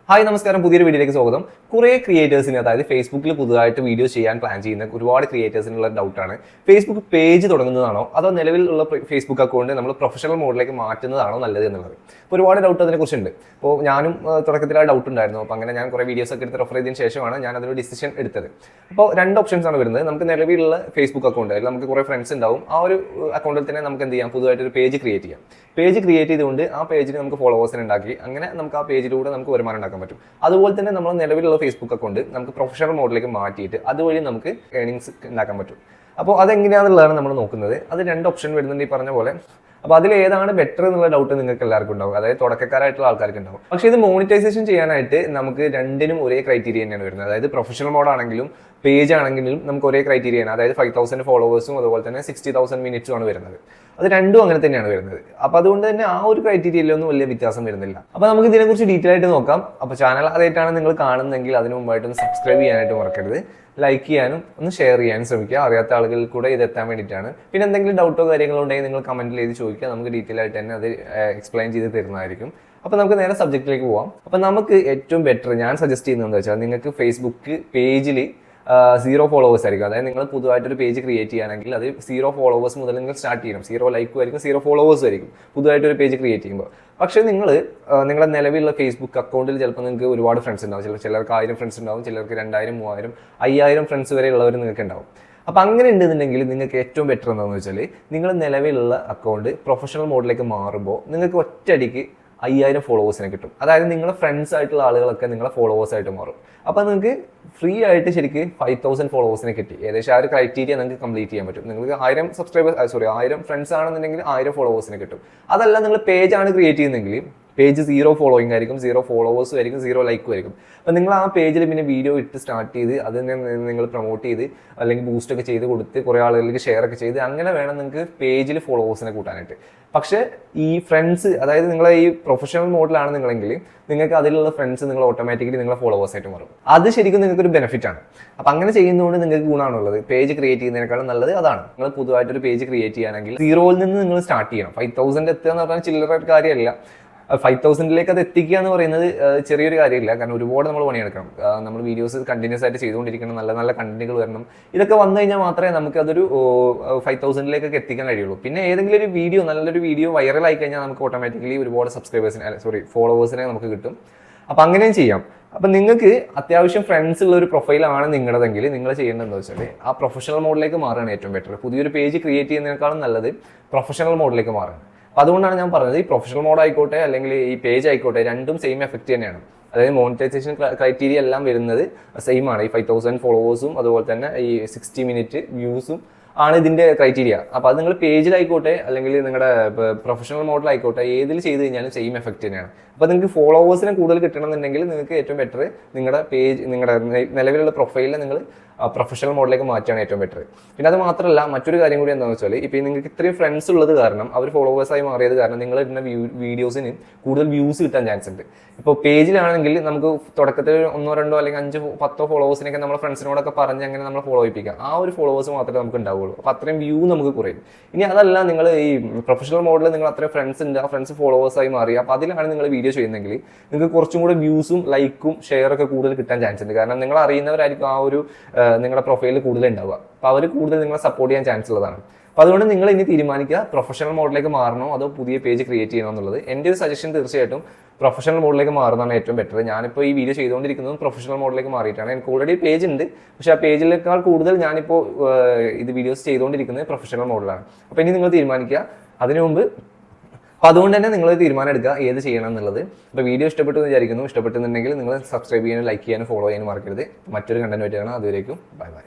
Hi നമസ്കാരം, പുതിയൊരു വീഡിയോയിലേക്ക് സ്വാഗതം. കുറേ ക്രിയേറ്റേഴ്സിന്, അതായത് ഫേസ്ബുക്കിൽ പുതുതായിട്ട് വീഡിയോ ചെയ്യാൻ പ്ലാൻ ചെയ്യുന്ന ഒരുപാട് ക്രിയേറ്റേഴ്സിനുള്ള ഡൗട്ടാണ്, ഫേസ്ബുക്ക് പേജ് തുടങ്ങുന്നതാണോ അതോ നിലവിലുള്ള ഫേസ്ബുക്ക് അക്കൗണ്ട് നമ്മൾ പ്രൊഫഷണൽ മോഡിലേക്ക് മാറ്റുന്നതാണോ നല്ലത് എന്നുള്ളത്. അപ്പോൾ ഒരുപാട് ഡൗട്ട് അതിനെക്കുറിച്ചുണ്ട്. അപ്പോൾ ഞാനും തുടക്കത്തിൽ ആ ഡൗട്ട് ഉണ്ടായിരുന്നു. അപ്പോൾ അങ്ങനെ ഞാൻ കുറേ വീഡിയോസ് ഒക്കെ എടുത്ത് റെഫർ ചെയ്തതിന് ശേഷമാണ് ഞാൻ അതിനൊരു ഡിസിഷൻ എടുത്തത്. അപ്പോൾ രണ്ട് ഓപ്ഷൻസ് ആണ് വരുന്നത്. നമുക്ക് നിലവിലുള്ള ഫേസ്ബുക്ക് അക്കൗണ്ട്, അതിൽ നമുക്ക് കുറേ ഫ്രണ്ട്സ് ഉണ്ടാവും. ആ ഒരു അക്കൗണ്ടിൽ തന്നെ നമുക്ക് എന്ത് ചെയ്യാം, പുതുതായിട്ടൊരു പേജ് ക്രിയേറ്റ് ചെയ്യാം. പേജ് ക്രിയേറ്റ് ചെയ്തുകൊണ്ട് ആ പേജിൽ നമുക്ക് ഫോളോവേഴ്സിനെ ഉണ്ടാക്കി അങ്ങനെ നമുക്ക് ആ പേജിലൂടെ നമുക്ക് വരുമാനം ഉണ്ടാക്കാൻ പറ്റും. അതുപോലെ തന്നെ നമ്മൾ നിലവിലുള്ള ഫേസ്ബുക്ക് അക്കൗണ്ട് നമുക്ക് പ്രൊഫഷണൽ മോഡിലേക്ക് മാറ്റിയിട്ട് അതുവഴി നമുക്ക് ഏർണിങ്സ് ഉണ്ടാക്കാൻ പറ്റും. അപ്പോൾ അതെങ്ങനെയാണെന്നുള്ളതാണ് നമ്മൾ നോക്കുന്നത്. അത് രണ്ട് ഓപ്ഷൻ വരുന്നുണ്ട് ഈ പറഞ്ഞ പോലെ. അപ്പോൾ അതിൽ ഏതാണ് ബെറ്റർ എന്നുള്ള ഡൗട്ട് നിങ്ങൾക്ക് എല്ലാവർക്കും ഉണ്ടാവും, അതായത് തുടക്കക്കാരായിട്ടുള്ള ആൾക്കാർക്ക് ഉണ്ടാവും. പക്ഷേ ഇത് മോണിറ്റൈസേഷൻ ചെയ്യാനായിട്ട് നമുക്ക് രണ്ടിനും ഒരേ ക്രൈറ്റീരിയ തന്നെയാണ് വരുന്നത്. അതായത് പ്രൊഫഷണൽ മോഡാണെങ്കിലും പേജ് ആണെങ്കിലും നമുക്ക് ഒരേ ക്രൈറ്റീരിയയാണ്. അതായത് 5000 ഫോളോവേഴ്സും അതുപോലെ തന്നെ 60,000 മിനിറ്റ്സും ആണ് വരുന്നത്. അത് രണ്ടും അങ്ങനെ തന്നെയാണ് വരുന്നത്. അപ്പോൾ അതുകൊണ്ട് തന്നെ ആ ഒരു ക്രൈറ്റീരിയയിലൊന്നും വലിയ വ്യത്യാസം വരുന്നില്ല. അപ്പോൾ നമുക്ക് ഇതിനെക്കുറിച്ച് ഡീറ്റെയിൽ ആയിട്ട് നോക്കാം. അപ്പോൾ ചാനൽ ആദ്യമായിട്ടാണ് നിങ്ങൾ കാണുന്നതെങ്കിൽ അതിന് മുമ്പായിട്ടൊന്ന് സബ്സ്ക്രൈബ് ചെയ്യാനായിട്ട് മറക്കരുത്. ലൈക്ക് ചെയ്യാനും ഒന്ന് ഷെയർ ചെയ്യാനും ശ്രമിക്കുക. അറിയാത്ത ആളുകളിൽ കൂടെ ഇത് എത്താൻ വേണ്ടിയിട്ടാണ്. പിന്നെ എന്തെങ്കിലും ഡൗട്ടോ കാര്യങ്ങളോ ഉണ്ടെങ്കിൽ നിങ്ങൾ കമന്റിൽ ചെയ്ത് ചോദിക്കുക. നമുക്ക് ഡീറ്റെയിൽ ആയിട്ട് തന്നെ അത് എക്സ്പ്ലെയിൻ ചെയ്ത് തരുന്നതായിരിക്കും. അപ്പോൾ നമുക്ക് നേരെ സബ്ജക്റ്റിലേക്ക് പോവാം. അപ്പോൾ നമുക്ക് ഏറ്റവും ബെറ്റർ ഞാൻ സജസ്റ്റ് ചെയ്യുന്നത് എന്താ വെച്ചാൽ, നിങ്ങൾക്ക് ഫേസ്ബുക്ക് പേജിൽ 0 ഫോളോവേഴ്സ് ആയിരിക്കും. അതായത് നിങ്ങൾ പുതുതായിട്ടൊരു പേജ് ക്രിയേറ്റ് ചെയ്യുകയാണെങ്കിൽ അത് 0 ഫോളോവേഴ്സ് മുതൽ നിങ്ങൾ സ്റ്റാർട്ട് ചെയ്യണം. 0 ലൈക്കും ആയിരിക്കും, 0 ഫോളോവേഴ്സും ആയിരിക്കും പുതുതായിട്ടൊരു പേജ് ക്രിയേറ്റ് ചെയ്യുമ്പോൾ. പക്ഷേ നിങ്ങളുടെ നിലവിലുള്ള ഫേസ്ബുക്ക് അക്കൗണ്ടിൽ ചിലപ്പോൾ നിങ്ങൾക്ക് ഒരുപാട് ഫ്രണ്ട്സ് ഉണ്ടാവും. ചിലർക്ക് 1000 ഫ്രണ്ട്സ് ഉണ്ടാവും, ചിലർക്ക് 2000, 3000, 5000 ഫ്രണ്ട്സ് വരെ ഉള്ളവർ നിങ്ങൾക്ക് ഉണ്ടാവും. അപ്പോൾ അങ്ങനെ ഉണ്ടെന്നുണ്ടെങ്കിൽ നിങ്ങൾക്ക് ഏറ്റവും ബെറ്റർ എന്താണെന്ന് വെച്ചാൽ, നിങ്ങൾ നിലവിലുള്ള അക്കൗണ്ട് പ്രൊഫഷണൽ മോഡിലേക്ക് മാറുമ്പോൾ നിങ്ങൾക്ക് ഒറ്റയടിക്ക് 5000 ഫോളോവേഴ്സിനെ കിട്ടും. അതായത് നിങ്ങളുടെ ഫ്രണ്ട്സ് ആയിട്ടുള്ള ആളുകളൊക്കെ നിങ്ങളെ ഫോളോവേഴ്സ് ആയിട്ട് മാറും. അപ്പോൾ നിങ്ങൾക്ക് ഫ്രീ ആയിട്ട് ശരിക്കും 5000 ഫോളോവേഴ്സിനെ കിട്ടി. ഏകദേശം ആ ഒരു ക്രൈറ്റീരിയ നിങ്ങൾക്ക് കംപ്ലീറ്റ് ചെയ്യാൻ പറ്റും. നിങ്ങൾക്ക് 1000 ഫ്രണ്ട്സ് ആണെന്നുണ്ടെങ്കിൽ 1000 ഫോളോവേഴ്സിനെ കിട്ടും. അതല്ല നിങ്ങൾ പേജാണ് ക്രിയേറ്റ് ചെയ്യുന്നതെങ്കിൽ പേജ് 0 ഫോളോയിങ് ആയിരിക്കും, 0 ഫോളോവേഴ്സും ആയിരിക്കും, 0 ലൈക്കും ആയിരിക്കും. അപ്പോൾ നിങ്ങൾ ആ പേജിൽ പിന്നെ വീഡിയോ ഇട്ട് സ്റ്റാർട്ട് ചെയ്ത് അതിനെ നിങ്ങൾ പ്രൊമോട്ട് ചെയ്ത് അല്ലെങ്കിൽ ബൂസ്റ്റ് ഒക്കെ ചെയ്ത് കൊടുത്ത് കുറേ ആളുകൾക്ക് ഷെയർ ഒക്കെ ചെയ്ത് അങ്ങനെ വേണം നിങ്ങൾക്ക് പേജിൽ ഫോളോവേഴ്സിനെ കൂട്ടാനായിട്ട്. പക്ഷേ ഈ ഫ്രണ്ട്സ്, അതായത് നിങ്ങളെ ഈ പ്രൊഫഷണൽ മോഡിലാണ് നിങ്ങളെങ്കിൽ നിങ്ങൾക്ക് അതിലുള്ള ഫ്രണ്ട്സ് നിങ്ങൾ ഓട്ടോമാറ്റിക്കലി നിങ്ങളെ ഫോളോവേഴ്സ് ആയിട്ട് മാറും. അത് ശരിക്കും നിങ്ങൾക്കൊരു ബെനിഫിറ്റ് ആണ്. അപ്പം അങ്ങനെ ചെയ്യുന്നതുകൊണ്ട് നിങ്ങൾക്ക് ഗുണമാണുള്ളത്. പേജ് ക്രിയേറ്റ് ചെയ്യുന്നതിനേക്കാളും നല്ലത് അതാണ്. നിങ്ങൾ പുതുതായിട്ടൊരു പേജ് ക്രിയേറ്റ് ചെയ്യുകയാണെങ്കിൽ 0ൽ നിന്ന് നിങ്ങൾ സ്റ്റാർട്ട് ചെയ്യണം. 5000 എത്തുക എന്ന് പറഞ്ഞാൽ ചില്ലറ കാര്യമല്ല. 5000ലേക്ക് അത് എത്തിക്കുക എന്ന് പറയുന്നത് ചെറിയൊരു കാര്യമില്ല. കാരണം ഒരുപാട് നമ്മൾ പണിയെടുക്കണം. നമ്മൾ വീഡിയോസ് കണ്ടിന്യൂസ് ആയിട്ട് ചെയ്തുകൊണ്ടിരിക്കണം, നല്ല നല്ല കണ്ടന്റുകൾ വരണം. ഇതൊക്കെ വന്നു കഴിഞ്ഞാൽ മാത്രമേ നമുക്ക് അതൊരു 5000ലേക്കൊക്കെ എത്തിക്കാൻ കഴിയുള്ളൂ. പിന്നെ ഏതെങ്കിലും ഒരു വീഡിയോ, നല്ലൊരു വീഡിയോ വൈറലായി കഴിഞ്ഞാൽ നമുക്ക് ഓട്ടോമാറ്റിക്കലി ഒരുപാട് ഫോളോവേഴ്സിനെ നമുക്ക് കിട്ടും. അപ്പം അങ്ങനെയും ചെയ്യാം. അപ്പം നിങ്ങൾക്ക് അത്യാവശ്യം ഫ്രണ്ട്സ് ഉള്ള ഒരു പ്രൊഫൈലാണ് നിങ്ങളുടെതെങ്കിൽ നിങ്ങൾ ചെയ്യേണ്ടത് എന്താ വെച്ചാൽ ആ പ്രൊഫഷണൽ മോഡിലേക്ക് മാറുകയാണ് ഏറ്റവും ബെറ്റർ. പുതിയൊരു പേജ് ക്രിയേറ്റ് ചെയ്യുന്നതിനേക്കാളും നല്ലത് പ്രൊഫഷണൽ മോഡിലേക്ക് മാറുകയാണ്. അപ്പോൾ അതുകൊണ്ടാണ് ഞാൻ പറഞ്ഞത്, ഈ പ്രൊഫഷണൽ മോഡ് ആയിക്കോട്ടെ അല്ലെങ്കിൽ ഈ പേജ് ആയിക്കോട്ടെ, രണ്ടും സെയിം എഫക്റ്റ് തന്നെയാണ്. അതായത് മോണിറ്റൈസേഷൻ ക്രൈറ്റീരിയ എല്ലാം വരുന്നത് സെയിം ആണ്. ഈ 5000 ഫോളോവേഴ്സും അതുപോലെ തന്നെ ഈ 60 മിനിറ്റ് വ്യൂസും ആണ് ഇതിന്റെ ക്രൈറ്റീരിയ. അപ്പോൾ അത് നിങ്ങൾ പേജിലായിക്കോട്ടെ അല്ലെങ്കിൽ നിങ്ങളുടെ പ്രൊഫഷണൽ മോഡലായിക്കോട്ടെ, ഏതിൽ ചെയ്ത് കഴിഞ്ഞാലും സെയിം എഫക്റ്റ് തന്നെയാണ്. അപ്പോൾ നിങ്ങൾക്ക് ഫോളോവേഴ്സിനെ കൂടുതൽ കിട്ടണമെന്നുണ്ടെങ്കിൽ നിങ്ങൾക്ക് ഏറ്റവും ബെറ്റർ നിങ്ങളുടെ പേജ്, നിങ്ങളുടെ നിലവിലുള്ള പ്രൊഫൈലിൽ നിങ്ങൾ പ്രൊഫഷണൽ മോഡിലേക്ക് മാറ്റുകയാണ് ഏറ്റവും ബെറ്റർ. പിന്നെ അത് മാത്രമല്ല, മറ്റൊരു കാര്യം കൂടി എന്താണെന്ന് വെച്ചാൽ, ഇപ്പോൾ നിങ്ങൾക്ക് ഇത്രയും ഫ്രണ്ട്സ് ഉള്ളത് കാരണം, അവർ ഫോളോവേഴ്സായി മാറിയത് കാരണം നിങ്ങൾ ഇടുന്ന വീഡിയോസിന് കൂടുതൽ വ്യൂസ് കിട്ടാൻ ചാൻസ് ഉണ്ട്. ഇപ്പോൾ പേജിലാണെങ്കിൽ നമുക്ക് തുടക്കത്തിൽ 1, 2 അല്ലെങ്കിൽ 5, 10 ഫോളോവേഴ്സിനൊക്കെ നമ്മുടെ ഫ്രണ്ട്സിനോടൊക്കെ പറഞ്ഞ് അങ്ങനെ നമ്മൾ ഫോളോ ചെയ്യിപ്പിക്കാം. ആ ഒരു ഫോളോവേഴ്സ് മാത്രമേ നമുക്ക് ഉണ്ടാവുള്ളൂ. അപ്പോൾ അത്രയും വ്യൂ നമുക്ക് കുറയും. ഇനി അതല്ല, നിങ്ങൾ ഈ പ്രൊഫഷണൽ മോഡിൽ നിങ്ങൾ അത്രയും ഫ്രണ്ട്സ് ഉണ്ട്, ആ ഫ്രണ്ട്സ് ഫോളോവേഴ്സായി മാറി, അപ്പോൾ അതിലാണ് നിങ്ങൾ വീഡിയോ ചെയ്യുന്നതെങ്കിൽ നിങ്ങൾക്ക് കുറച്ചും കൂടെ വ്യൂസും ലൈക്കും ഷെയറൊക്കെ കൂടുതൽ കിട്ടാൻ ചാൻസ് ഉണ്ട്. കാരണം നിങ്ങൾ അറിയുന്നവരായിരിക്കും ആ ഒരു നിങ്ങളുടെ പ്രൊഫൈലിൽ കൂടുതൽ ഉണ്ടാവുക. അപ്പോൾ അവർ കൂടുതൽ നിങ്ങളെ സപ്പോർട്ട് ചെയ്യാൻ ചാൻസ് ഉള്ളതാണ്. അപ്പോൾ അതുകൊണ്ട് നിങ്ങൾ ഇനി തീരുമാനിക്കുക പ്രൊഫഷണൽ മോഡിലേക്ക് മാറണോ അതോ പുതിയ പേജ് ക്രിയേറ്റ് ചെയ്യണോ എന്നുള്ളത്. എൻ്റെ ഒരു സജഷൻ തീർച്ചയായിട്ടും പ്രൊഫഷണൽ മോഡിലേക്ക് മാറുന്നതാണ് ഏറ്റവും ബെറ്റർ. ഞാനിപ്പോൾ ഈ വീഡിയോ ചെയ്തുകൊണ്ടിരിക്കുന്നതും പ്രൊഫഷണൽ മോഡിലേക്ക് മാറിയിട്ടാണ്. എനിക്ക് ഓൾറെഡി പേജ് ഉണ്ട്, പക്ഷേ ആ പേജിലേക്കാൾ കൂടുതൽ ഞാനിപ്പോൾ ഇത് വീഡിയോസ് ചെയ്തുകൊണ്ടിരിക്കുന്നത് പ്രൊഫഷണൽ മോഡിലാണ്. അപ്പോൾ ഇനി നിങ്ങൾ തീരുമാനിക്കുക അതിനു മുമ്പ്. അപ്പോൾ അതുകൊണ്ട് തന്നെ നിങ്ങൾ തീരുമാനം എടുക്കുക ഏത് ചെയ്യണം എന്നുള്ളത്. അപ്പോൾ വീഡിയോ ഇഷ്ടപ്പെട്ടു എന്ന് വിചാരിക്കുന്നു. ഇഷ്ടപ്പെട്ടെന്നുണ്ടെങ്കിൽ നിങ്ങൾ സബ്സ്ക്രൈബ് ചെയ്യാനും ലൈക്ക് ചെയ്യാനും ഫോളോ ചെയ്യാനും മറക്കരുത്. മറ്റൊരു കണ്ടന്റ് പറ്റിയാണ്. അതുവരേക്കും ബൈ ബൈ.